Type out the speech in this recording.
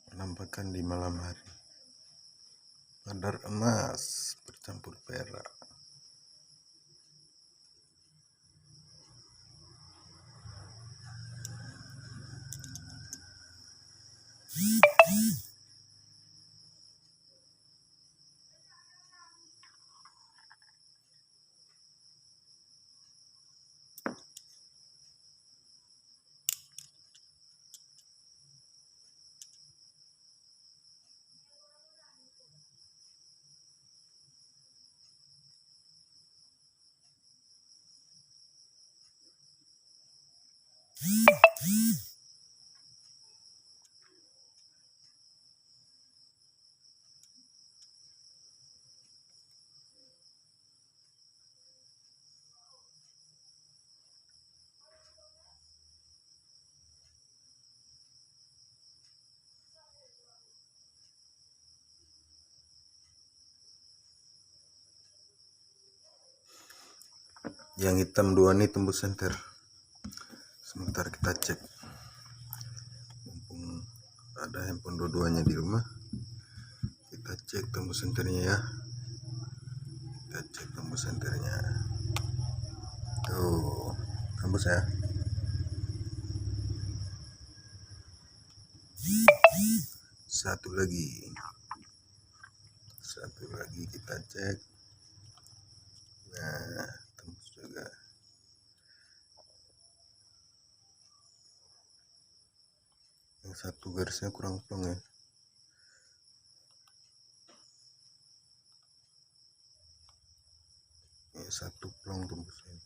Penampakan di malam hari. Kadar emas bercampur perak. Yang hitam dua nih tembus senter. Sebentar kita cek. Mumpung ada handphone dua-duanya di rumah, kita cek tembus senternya ya. Kita cek tembus senternya. Tuh, tembus ya. Satu lagi kita cek. Nah, tembus juga. Yang satu garisnya kurang plong ya. Ini satu plong tembusnya.